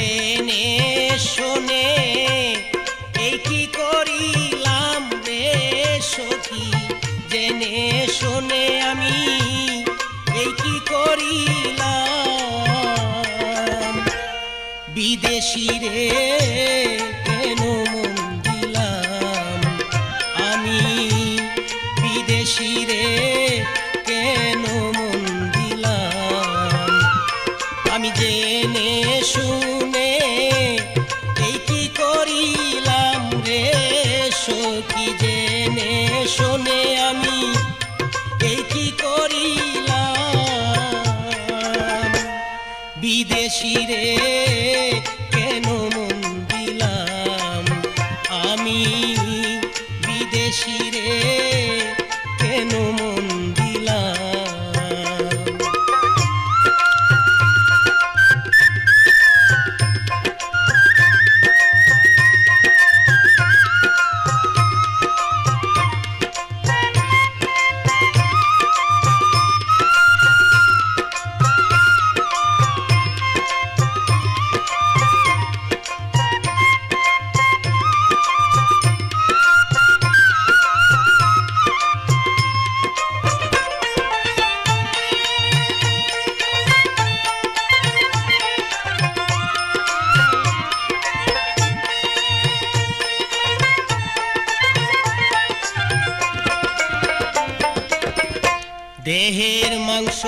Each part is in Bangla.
জেনে শোনে এই কি করিলাম রে সখী, জেনে শোনে আমি এই কি করিলাম। বিদেশি রে কেন মন দিলাম আমি, বিদেশি রে কেন মন দিলাম। আমি জেনে শুনে এই কি করিলাম রে সখী, জেনে শোনে আমি এই কি করিলাম। বিদেশি রে কেন মন দিলাম আমি, বিদেশি রে কেন মন দিলাম। দেহের মাংস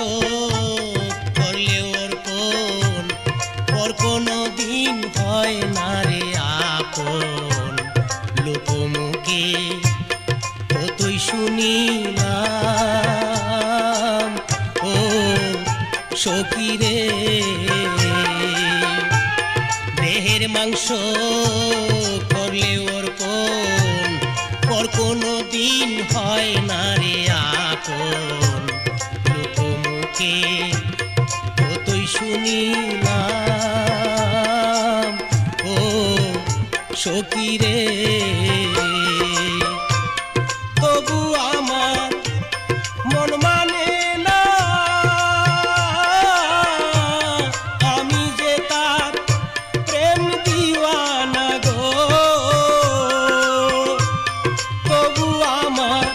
করলে অর্পণ, পর কোনো দিন হয় না রে আপন। লোকমুখে কতই শুনিলাম ও সখী রে, দেহের মাংস করলে অর্পণ, পর কোনো দিন হয় না রে আপন। লোকমুখে কতই শুনিলাম ও সখী রে, তবু আমার মন মানে না আমি যে তার প্রেম দিওয়ানা গো। তবু আমার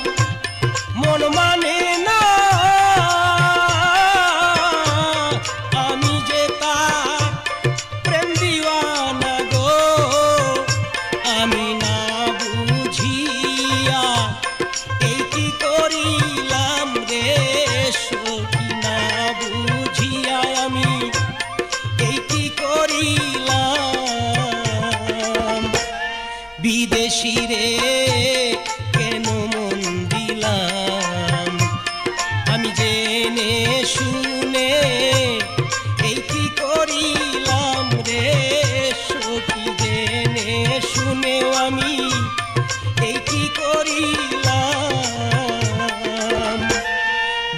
মন মানে না আমি যে তার প্রেম দিওয়ানা গো। আমি না বুঝিয়া এই কি করিলাম রে সখী, না বুঝিয়া আমি এই কি করিলাম। বিদেশি রে কেন মন দিলাম আমি, জেনে শুনে এই কি করিলাম রে সখী, জেনে শুনেও আমি এই কি করিলাম।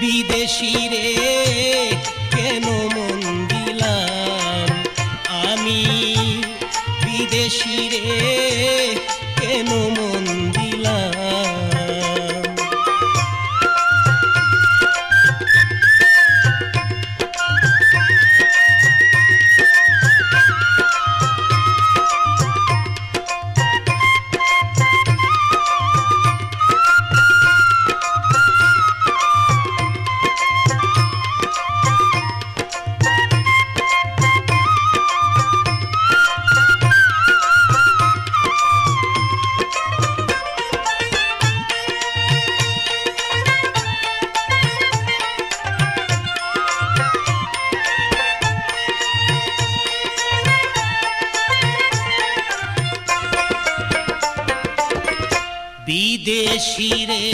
বিদেশি রে কেন মন দিলাম আমি, বিদেশি রে কেন মন দিলাম। বিদেশি রে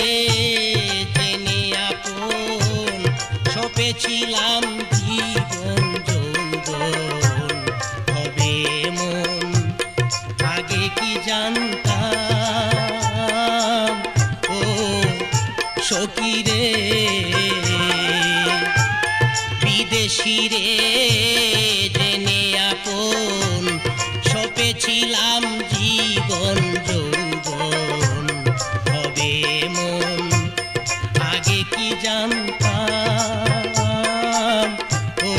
জেনে আপন, সপেছিলাম জীবন যৌবন হবে মন, আগে কি জানতাম ও সখী রে। বিদেশি রে জেনে আপন, সপেছিলাম জীবন যৌবন হবে মন, আগে কি জানতাম ও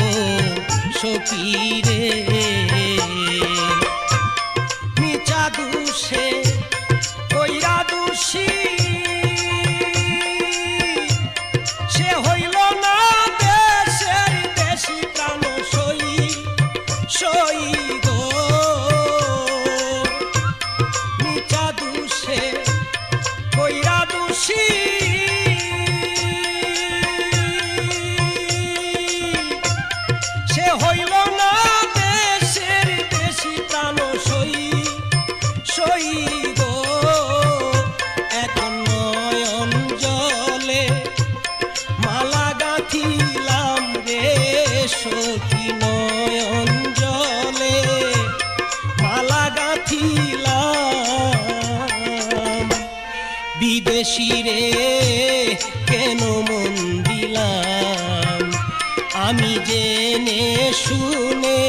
শুনে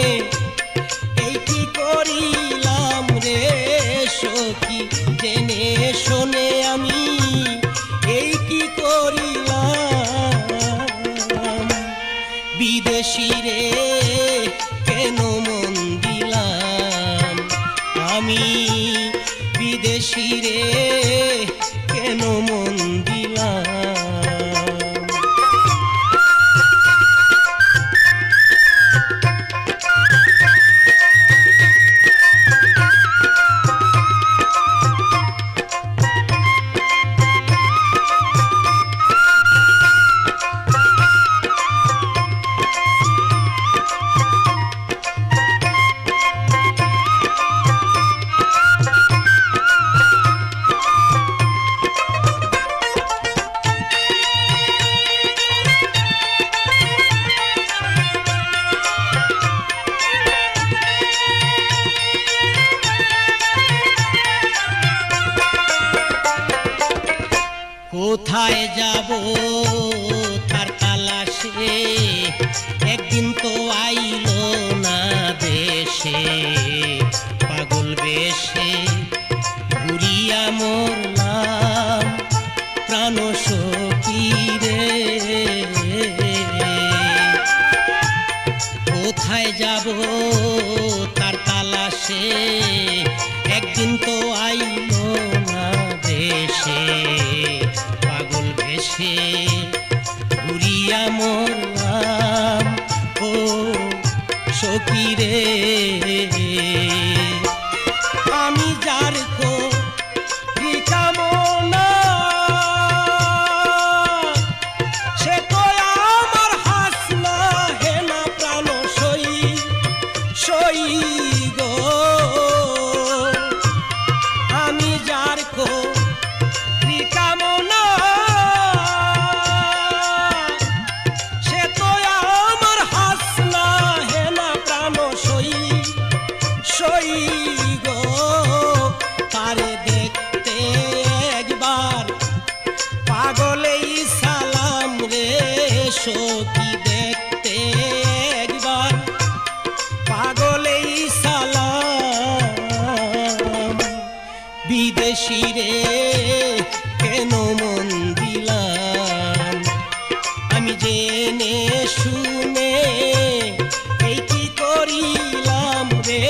এই কি করিলাম রে সখী, জেনে শুনে আমি এই কি করিলাম। বিদেশি রে কেন মন দিলাম আমি, বিদেশি রে কেন মন দিলাম। কোথায় যাব তার তালাশে, একদিন তো আইলো না দেশে। পাগল বেশে ঘুরিয়া মরলাম প্রাণ সখী রে। কোথায় যাব তার তালাশে, একদিন তো আইলো না দেশে। পাগল ভেসে ঘুরিয়া মরলাম ও সখী রে। আমি যার করি কামনা সে তো আমার হাসনা হে না প্রাণ সই সই গো। আমি যার করি কামনা সে তো আমার হাসনা হে না প্রাণ সই সই গো। তারে দেখতে একবার পাগলেই সালাম রে সখী, দেখতে একবার পাগলেই সালাম। বিদেশি রে কেন মন দিলাম আমি, জেনে শুনে এই কি করিলাম রে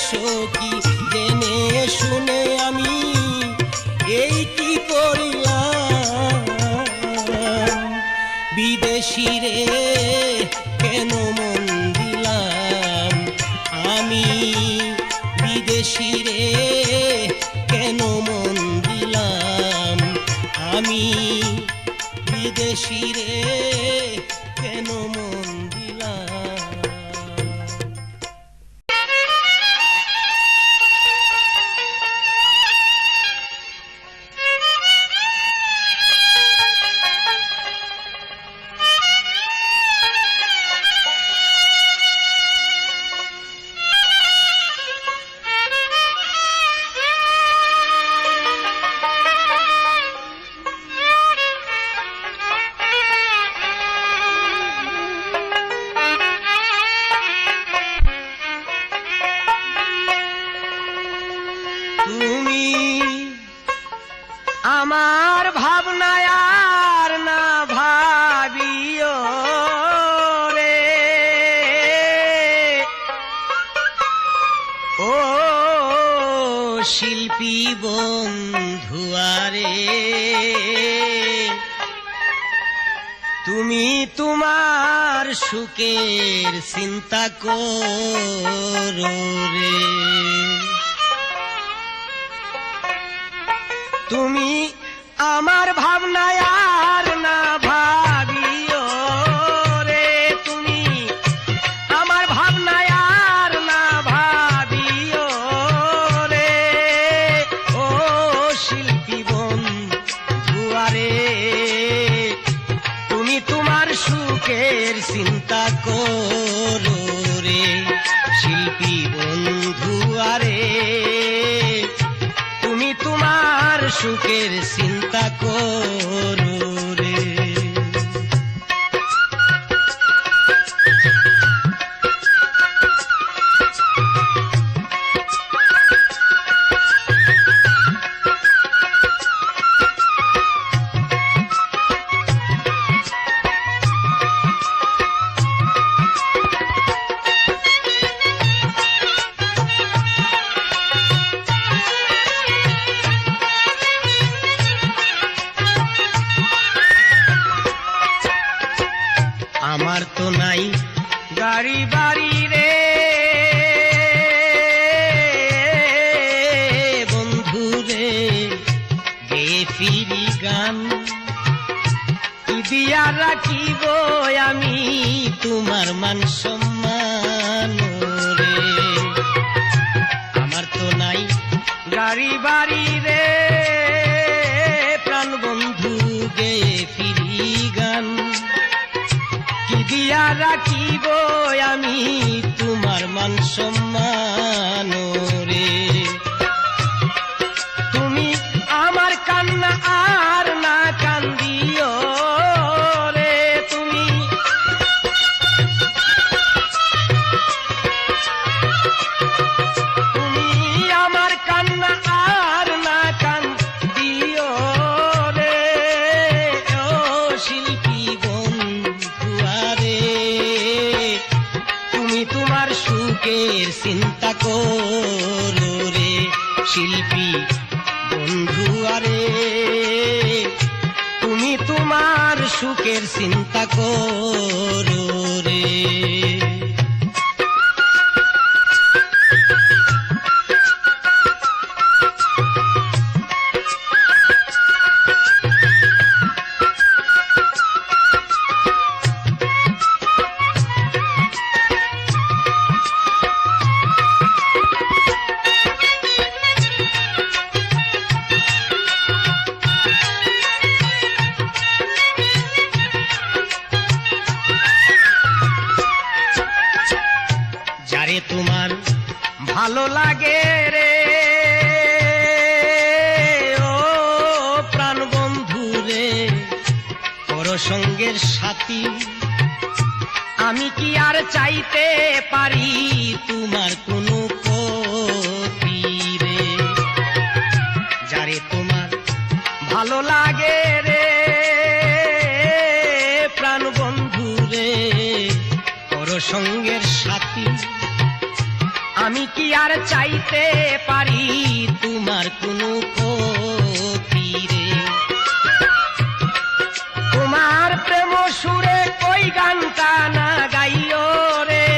সখী, জেনে শুনে আমি এই কি করিলাম। বিদেশি রে কেন মন দিলাম আমি, বিদেশি রে কেন মন দিলাম আমি, বিদেশি রে কেন মন দিলাম। তুমি আমার ভাবনায় আর না ভাবিও রে ও শিল্পী বন্ধুয়ারে। তুমি তোমার সুখের চিন্তা করো রে। তুমি আমার ভাবনায় আর না ভাবিও রে, তুমি আমার ভাবনায় আর না ভাবিও রে ও শিল্পী বন্ধুয়ারে। তুমি তোমার সুখের চিন্তা করো রে শিল্পী বন্ধুয়ারে। তুমি তোমার সুখের চিন্তা করো রে। রাখিব আমি তোমার মান সম্মান রে। আমার তো নাই গাড়ি বাড়ি রে প্রাণ বন্ধু গে ফিরি গান, কি দিয়া রাখিব আমি তোমার মান সম্মান রে। তুমি আমার কান্না আর না কান্দিও রে, তুমি আমার কান্না আর না কান্দিও রে। ও শিল্পী বন্ধুয়ারে, তুমি তোমার সুখের চিন্তা করো রে। শিল্পী বন্ধুয়ারে, তুমি তোমার সুখের চিন্তা করো রে। যারে তোমার ভালো লাগে রে ও প্রাণ বন্ধু রে, পর সঙ্গের সাথী, আমি কি আর চাইতে পারি তোমার কোনো ক্ষতি রে। যারে তোমার ভালো লাগে রে প্রাণ বন্ধু রে, পর সঙ্গের সাথী, আমি কি আর চাইতে পারি তোমার কোনো ক্ষতি রে। তোমার প্রেম সুরে কই গানটা না গাইও রে,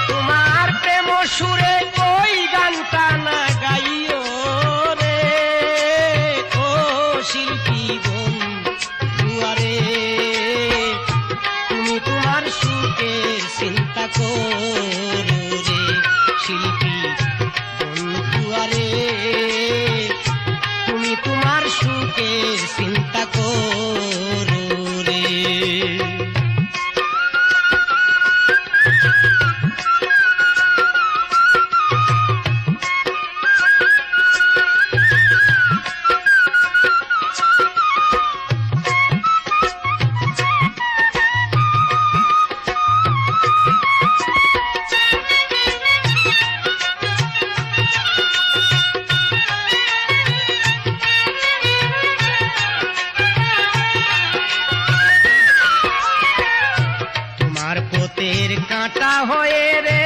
তোমার প্রেম সুরে কই গানটা না গাইও রে। ও শিল্পী বন্ধুয়ারে, তুমি তোমার সুখের চিন্তা করো রে। শিল্পী বন্ধুয়ারে, তুমি তোমার সুখের চিন্তা করো রে। পথের কাঁটা হয়ে রে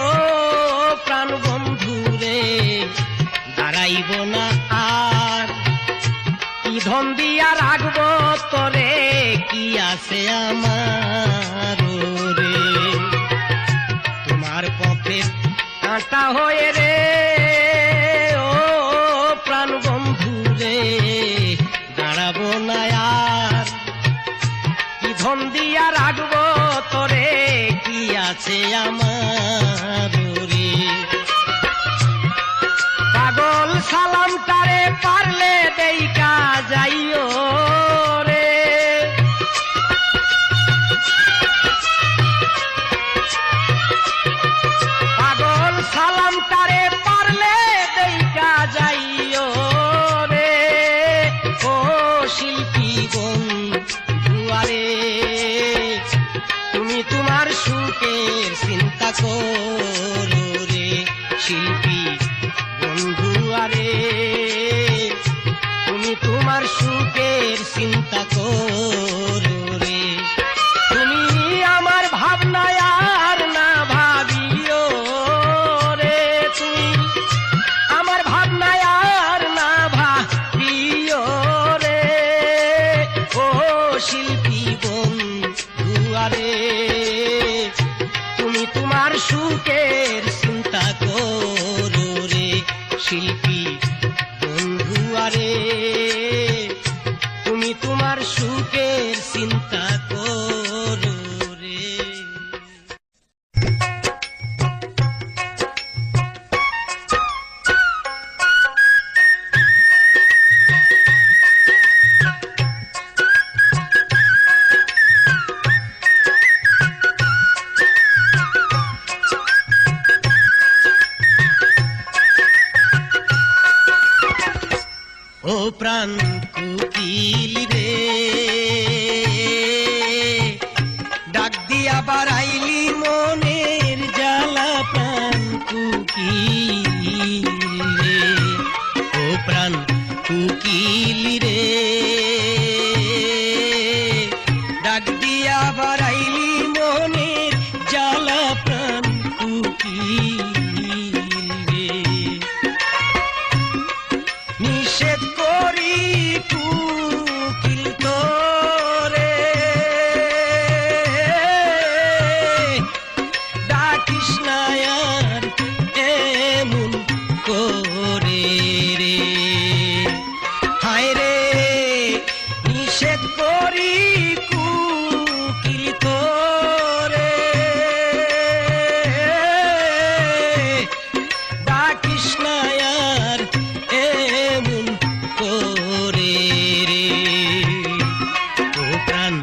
ও প্রাণ বন্ধু রে, দাঁড়াইব না আর, কি ধন দিয়া রাখব তোরে, কি আছে আমার রে। তোমার পথের কাঁটা হয়ে রে ও প্রাণ বন্ধু রে, দাঁড়াবো না আর, কি ধন দিয়া রাখব তোরে, কি আছে আমার রে। পাগল সালাম তারে পারলে দেইকা যাইও রে, পাগল সালাম তারে পারলে দেইকা যাইও রে। ও শিল্পী বন্ধুয়ারে, তুমি তোমার সুখের চিন্তা করো রে। শিল্পী বন্ধুয়ারে, তুমি তোমার সুখের চিন্তা করো রে। তুমি আমার ভাবনায় আর না ভাবিও রে, তুমি আমার ভাবনায় আর না ভাবিও রে। ও শিল্পী বন্ধুয়ারে, তুমি তোমার সুখের চিন্তা করো রে। সুখের চিন্তা করো রে। ও প্রাণ কুকিল রে, ডাক দিয়া বাড়াইলি মনের জ্বালা প্রাণ কুকিল রে। ও প্রাণ কুকিল রে, ডাক দিয়া বাড়াইলি মনের জ্বালা প্রাণ কুকিল রে। নিষেধ করি কুকিল তোরে, ডাকিস না আর এমন করে রে। হায় রে নিষেধ করি কুকিল তোরে, ডাকিস না আর এমন করে রে। ও প্রাণ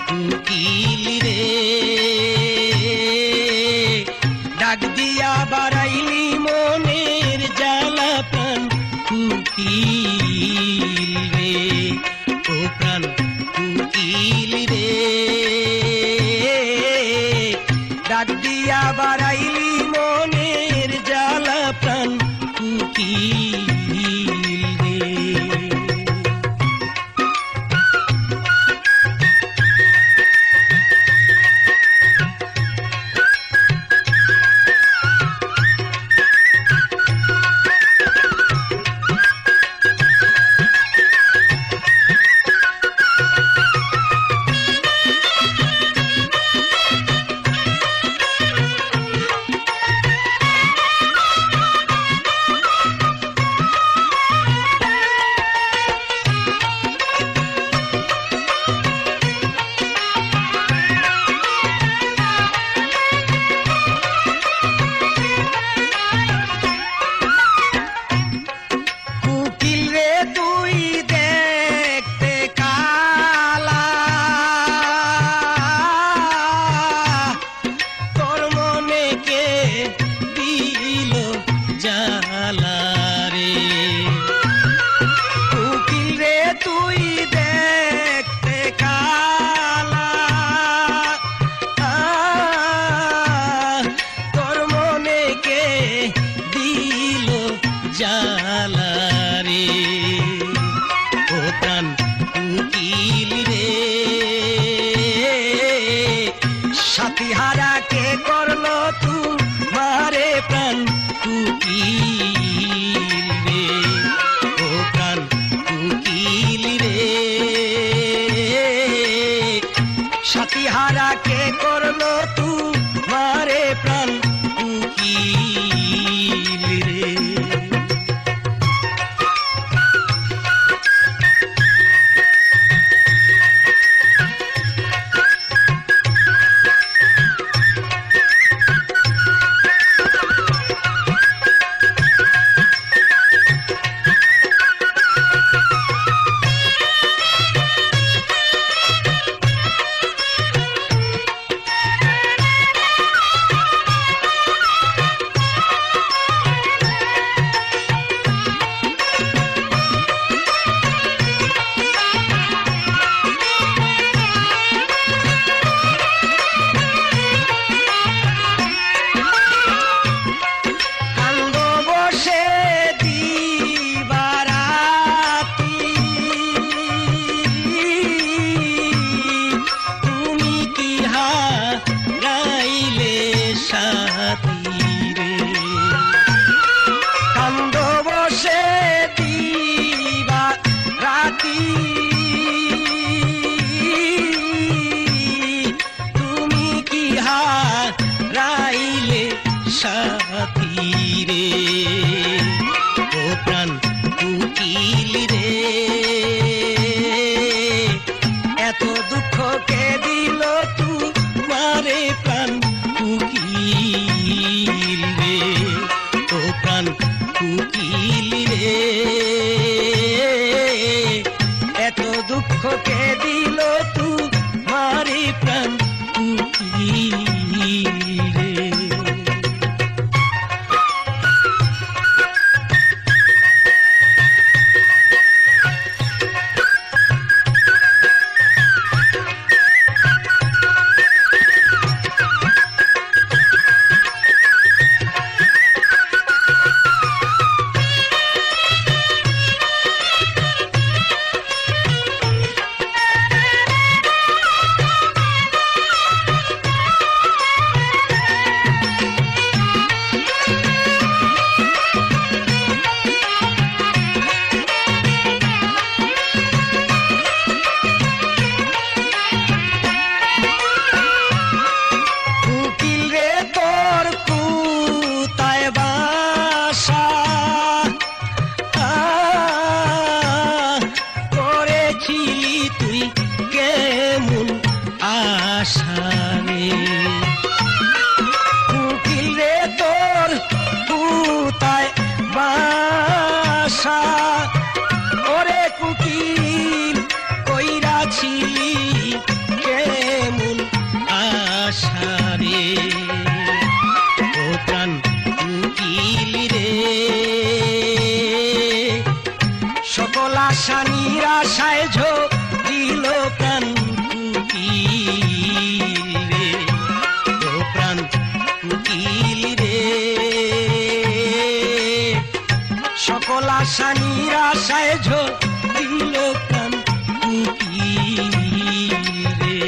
কুকিল রে, ডাক দিয়া বাড়াইলি মনের জ্বালা প্রাণ কুকিল রে। ও প্রাণ কুকিল রে, ডাক দিয়া বাড়াইলি মনের জ্বালা প্রাণ কুকিল রে। কুকিল রে তুই দেখতে কালা, তোর মনে কে দিল জ্বালা রে। কুকিল রে তুই দেখতে কালা, তোর মনে কে দিল জ্বালা রে। ও প্রাণ কুকিল রে, সাথীহারা কে করলো তোমারে প্রাণ কুকিল রে। ও প্রাণ কুকিল রে, সাথীহারা কে করলো তোমারে প্রাণ কুকিল রে। এত দুঃখ কে দিল তোমারে প্রাণ কুকিল রে, ও প্রাণ কুকিল রে, এত দুঃখ কে দিল তোমারে প্রাণ কুকিল রে। সকল আশা নিরাশায় ঝরিল প্রাণ কুকিল রে, ও প্রাণ কুকিল রে, সকল আশা নিরাশায় ঝরিল প্রাণ কুকিল রে।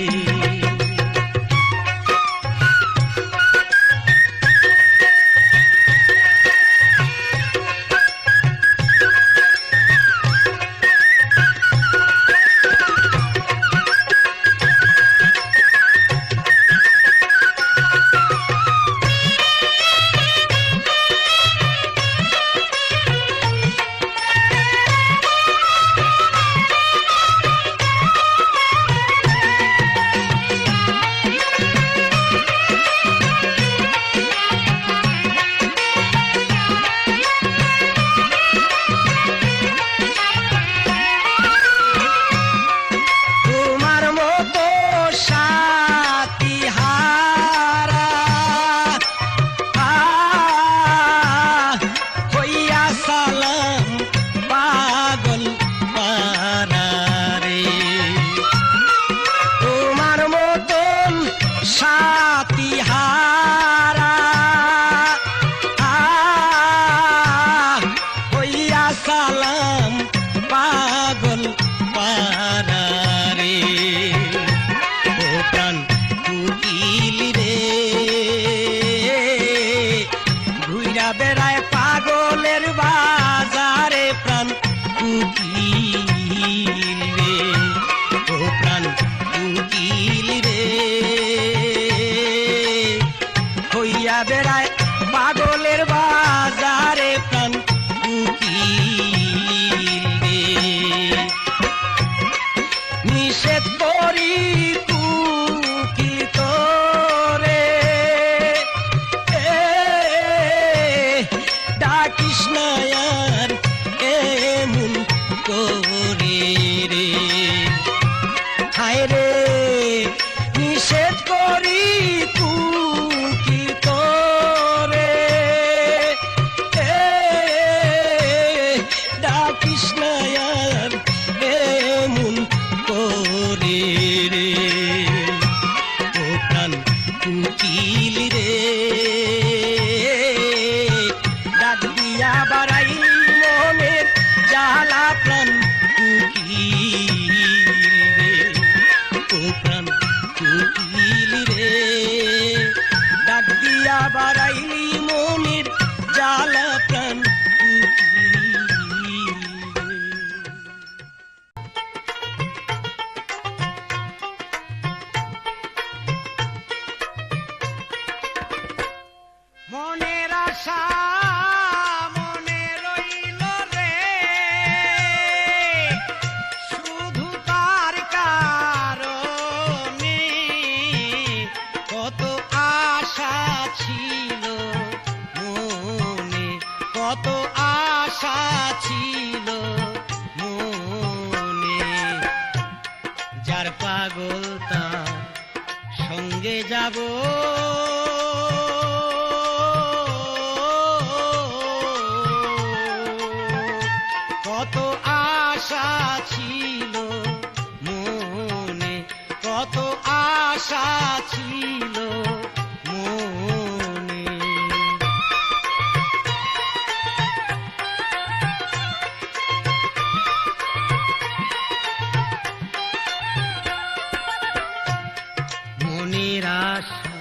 বেড়ায় পাগলের বাজারে প্রাণ কুকিল রে, ও প্রাণ কুকিল রে, হইয়া বেড়ায় পাগলের বাজারে প্রাণ কুকিল রে। নিষেধ করি কুকিল তোরে, ডাকিস না আর এমন করে রে, হায় রে নিষেধ করি কুকিল তোরে, ডাকিস না আর এমন করে রে, ও প্রাণ কুকিল রে, ডাক দিয়া বাড়াই মনের জ্বালা প্রাণ কুকিল রে, ও প্রাণ কুকিল রে, ডাক দিয়া বাড়াইলি মনের জ্বালা প্রাণ কুকিল রে। মনের আশা মনে রইল রে, শুধু তার কার পাগল তার সঙ্গে যাব কত আশা ছিল মনে কত আশা ছিল মনে মনের আশা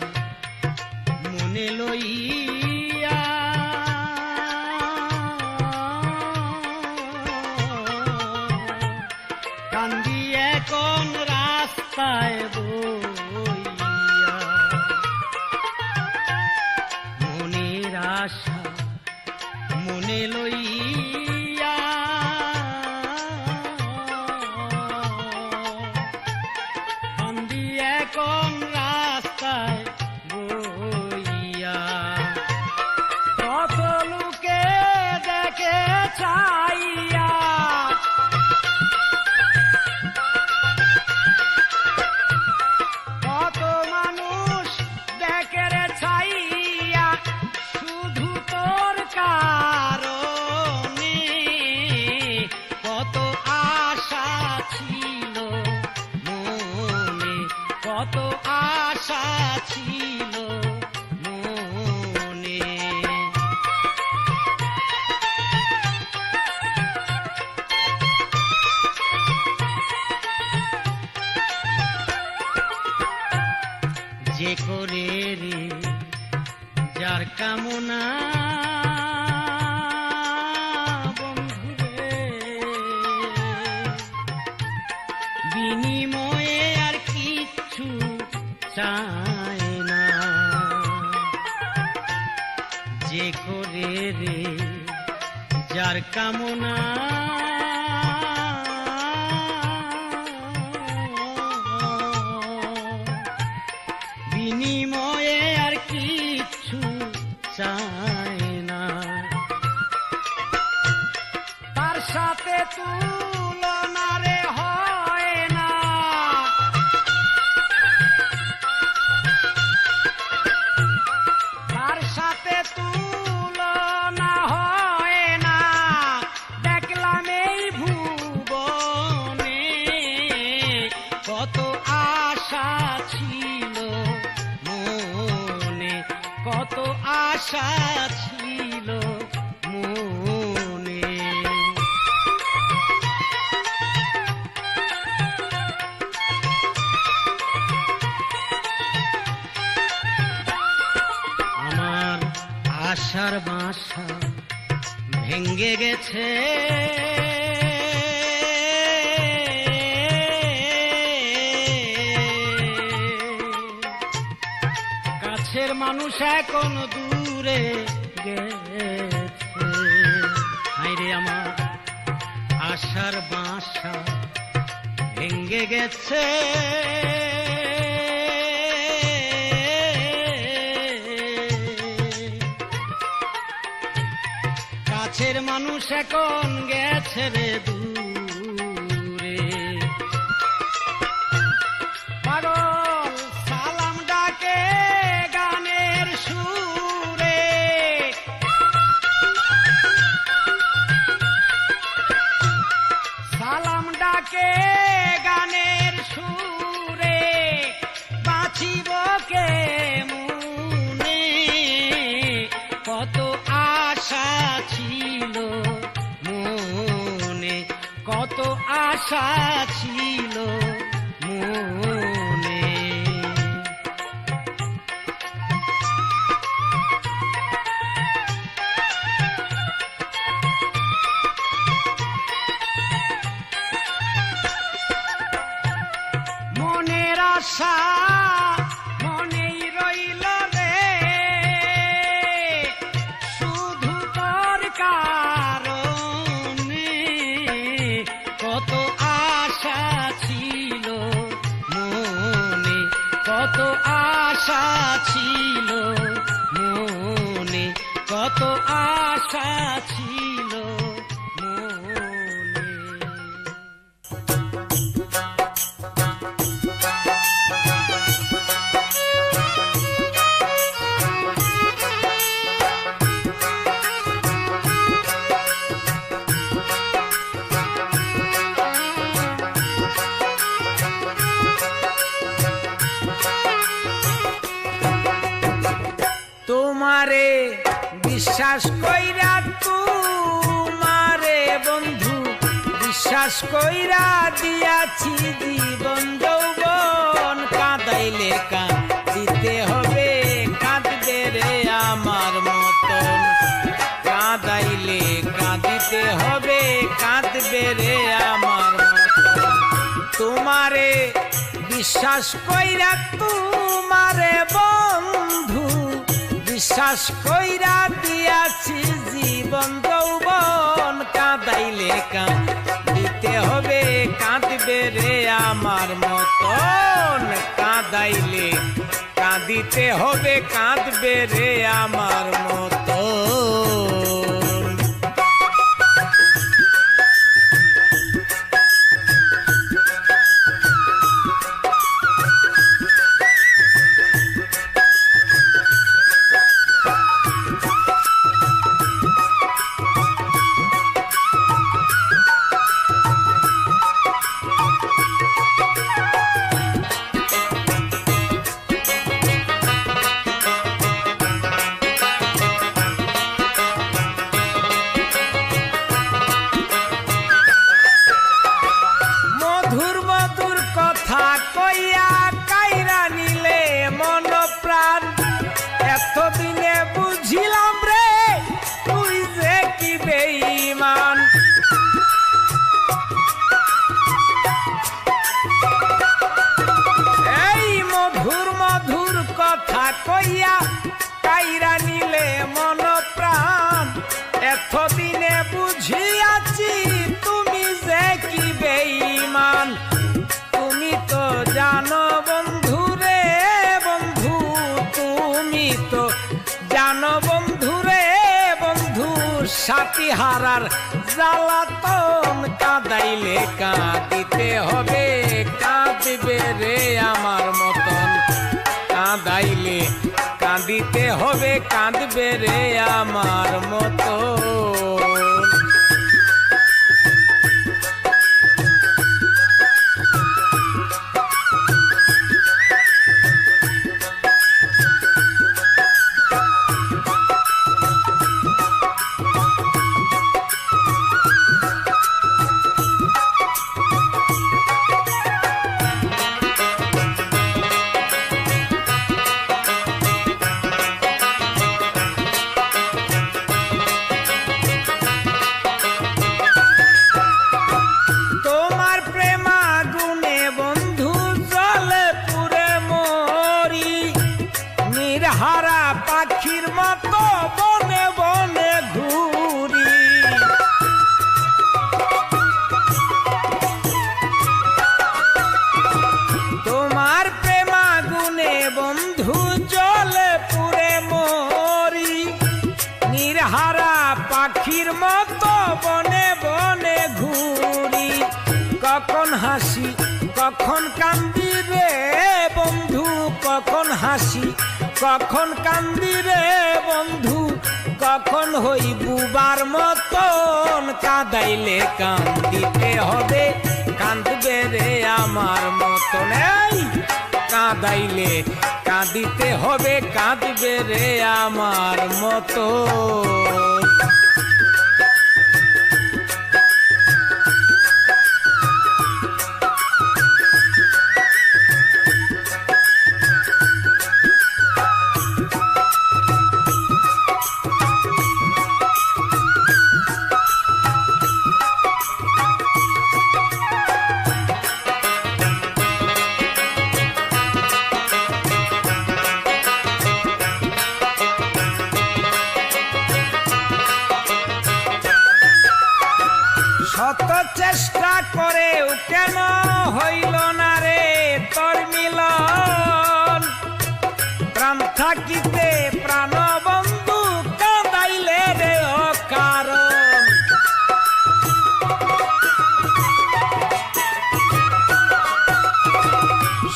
মনে লইয়া কান্দি এখন রাস্তায় বইয়া মনের আশা মনে লইয়া কান্দি এখন রাস্তায় বইয়া কত লোকে দেখে চাইয়া কত মানুষ দেখে রে চাইয়া শুধু তোর কারণে কত আশা ছিল মনে কত আশা ছিল মনে যে করে রে যার কামনা বন্ধুরে বিনিময়ে আর কিচ্ছু চায় না যে করে রে যার কামনা বিনিময়ে আর কিচ্ছু চায় না তার সাথে তুলনা রে হয় না তার সাথে তুলনা হয় না দেখলাম এই ভুবনে কত আশা ছিল মনে কত আশা ছিল মনে আমার আশার বাসা ভেঙ্গে গেছে কাছের মানুষ এখন দূরে গেছে হায়রে আমার আশার বাসা ভেঙ্গে গেছে কাছের মানুষ এখন গেছে রে দূরে পাগল সালাম ডাকে গানের সুরে সালাম ডাকে গানের সুরে বাঁচিব কে মনে কত আশা ছিল মনে কত আশা ছিল মনে মনের আশা মনেই রইল রে শুধু তোর কারণে কত আশা ছিল মনে কত আশা ছিল মনে কত আশা ছিল মনে তোমারে বিশ্বাস কইরা তোমারে বন্ধু বিশ্বাস কইরা দিয়াছি জীবন যৌবন কাঁদাইলে কাঁদিতে হবে কাঁদবে রে আমার মতন কাঁদাইলে কাঁদিতে হবে কাঁদবে রে আমার মতন তোমারে বিশ্বাস কইরা তোমারে বন্ধু বিশ্বাস কইরা দিয়াছি জীবন যৌবন কাঁদাইলে কাঁদিতে হবে কাঁদবে রে আমার মতন কাঁদাইলে কাঁদিতে হবে কাঁদবে রে আমার মতন এতদিনে বুঝিলাম রে তুই যে কি বেঈমান এই মধুর মধুর কথা কইয়া কাইরা নিলে মন প্রাণ এতদিনে বুঝিয়াছি তুমি যে কি বেঈমান তুমি তো জানো বন্ধু রে বন্ধু তুমি তো জানো বন্ধু রে বন্ধু সাথী হারার জ্বালাতন কাঁদাইলে কাঁদিতে হবে কাঁদবে রে আমার মতন কাঁদাইলে কাঁদিতে হবে কাঁদবে রে আমার মতন হারা পাখির মতো বনে বনে ঘুরি তোমার প্রেমাগুনে বন্ধু জলে পুরে মরি নির্হারা পাখির মতো বনে বনে ঘুরি কখন হাসি কখন কান্দি রে বন্ধু কখন হাসি কখন কান্দি রে বন্ধু কখন হই বুবার মতন কাঁদাইলে কান্দিতে হবে কাঁদবে রে আমার মতন এই কাঁদাইলে কাঁদিতে হবে কাঁদবে রে আমার মতন শত চেষ্টা করেও কেন হইল না রে তোর মিলন প্রাণ থাকিতে প্রাণ বন্ধু কাঁদাইলে রে অকারণ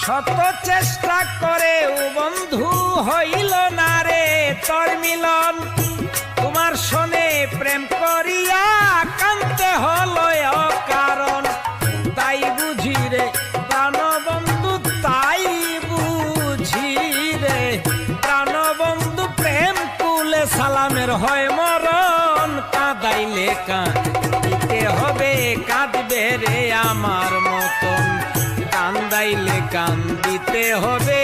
শত চেষ্টা করেও বন্ধু হইল না রে তোর মিলন তোমার শোনে প্রেম করিয়া কান্তে হলো কারণ তাই বুঝি রে প্রাণবন্ধু তাই বুঝি রে প্রাণবন্ধু প্রেম কুল হয় মরণ, কাঁদাইলে কাঁদিতে হবে, কাঁদবে রে আমার মতন। কান্দাইলে কান্দিতে হবে,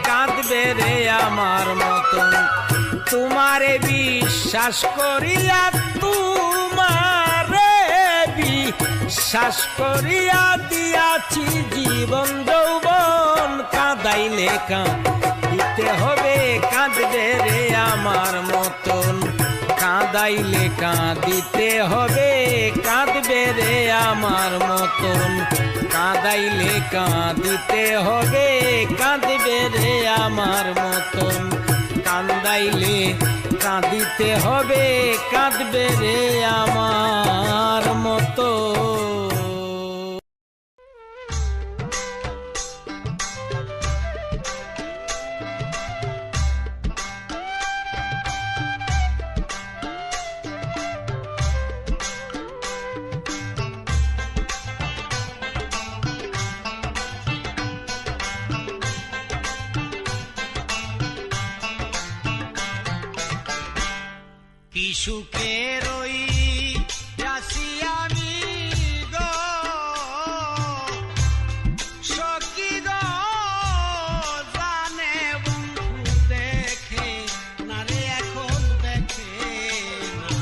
কাঁদবে রে আমার মতন। তোমারে বিশ্বাস করিয়া, তোমারে বিশ্বাস করিয়া দিয়াছি জীবন যৌবন। কাঁদাইলে কাঁদিতে হবে, কাঁদবে রে আমার মতন। কাঁদাইলে কাঁদিতে হবে, কাঁদবে রে আমার মতন। কাঁদাইলে কাঁদিতে হবে, কাঁদবে রে আমার মতন। কান্দাইলে কাঁদিতে হবে, কাঁদবে রে আমার মতো। কি সুখের ওই যাচ্ছি আমি গো সখী গো, জানে বন্ধু দেখে না রে, এখন দেখে না।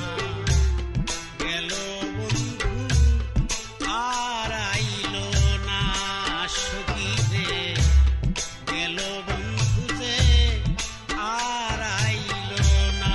গেল বন্ধু আর আইলো না, সখী রে গেল বন্ধু যে আর আইলো না।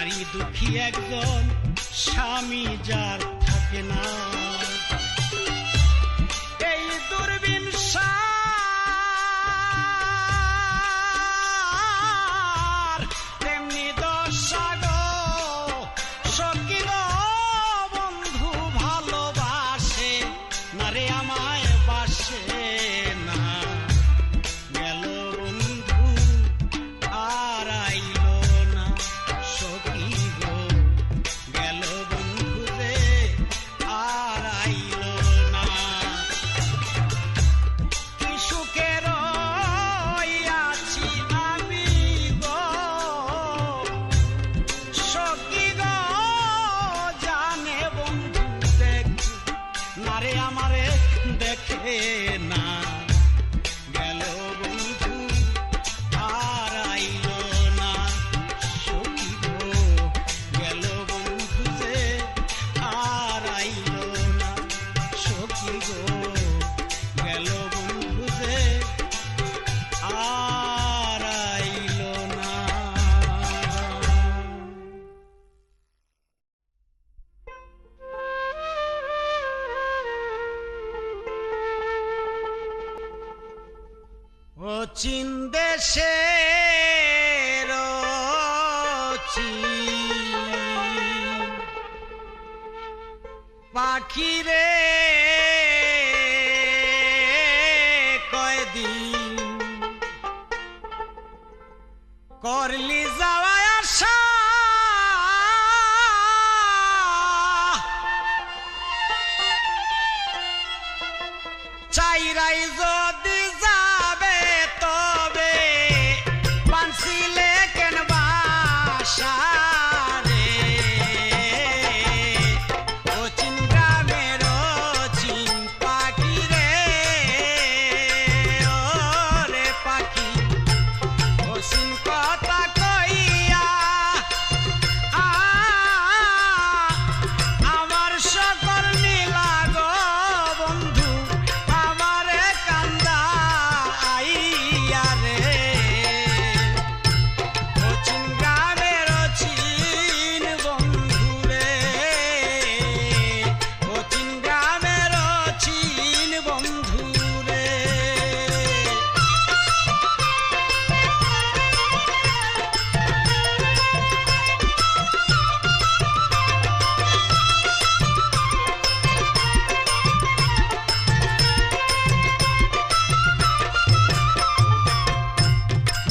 নারী দুঃখী একজন স্বামী যার থাকে না, এই দূরবীন সার তেমনি দশা গো সখী গো বন্ধু ভালোবাসে না রে আমায় বাসে না, গেল বন্ধু আর আইলো না সখী গো, গেল বন্ধু রে আর আইলো না। কি সুখে রইয়াছি আমি গো সখী গো, জানে বন্ধু দেখে না রে আমারে দেখে না, গেল বন্ধু আর আইলো না সখী গো, গেল বন্ধু যে আর আইলো না সখী গো, গেল বন্ধু যে আর আইলো না। ও চীন দেশের পাখি রে কয়দিন করলি যাওয়া আসা, চাইরাই যদি যাবে তবে পানছিলে কেন বাসা রে, ও চীন গ্রামের চীন পাখি রে, ও রে পাখি ও চীন কথা কইয়া আমার সকল নীলা গো বন্ধু আমারে কান্দা আইয়া রে, ও চীন গ্রামের চীন বন্ধু রে, ও চীন গ্রামের চীন বন্ধু রে।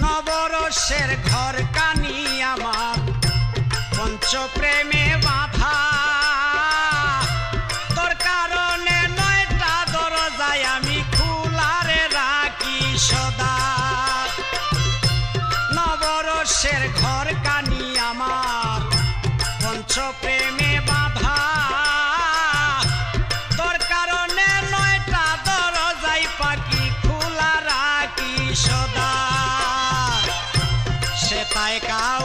নবরসের ঘর কানি আমার পঞ্চপ্রেমে বাঁধা, তোর কারণে 9টা দরজায় আমি খোলারে রাখি সদা, নবরসের ঘর কানি আমার পঞ্চপ্রেমে বাঁধা, তোর কারণে 9টা দরজায় পাখি খোলা রাখি সদা, সেটাই কাও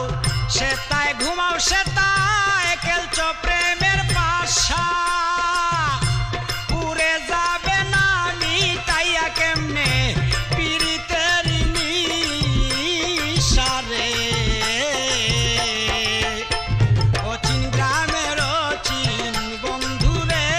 সেটাই ঘুমাও সেটাই খেলছ প্রেমের পাশা, উড়ে যাবে না মিটাইয়া কেমনে পীড়িতের নিশা রে, ও চীন গ্রামের চীন বন্ধু রে।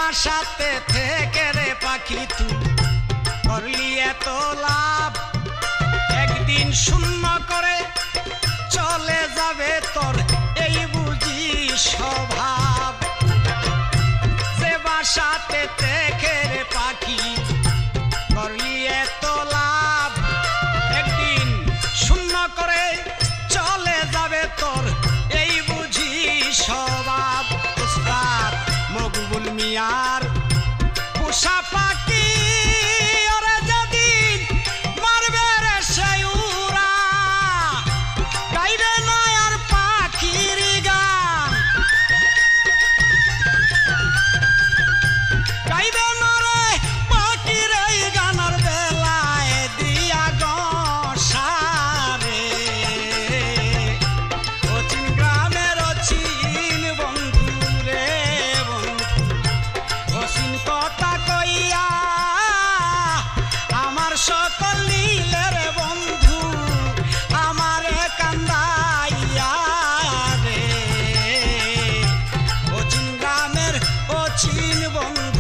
বাসাতে থেকে রে পাখি তুই করলি এত লাভ, একদিন শূন্য করে চলে যাবে তোর এই বুঝি স্বভাব। যে বাসাতে থেকে রে পাখি করলি এত লাভ, একদিন শূন্য করে চলে যাবে তোর এই বুঝি স্বভাব। উস্তাদ মকবুল মিয়ার পোষা পাখি ওরে যেদিন মারবে রে সেই উড়া, গাইবে না আর পাখির গান, গাইবে না রে পাখির এই গানের বেলায় দিয়া গসারে। অচিন গ্রামের অচিন বন্ধু রে বন্ধু, অচিন কথা কইয়া আমার সকল নীলের বন্ধু আমারে কান্দাইয়া রে। অচিন গ্রামের অচিন বন্ধু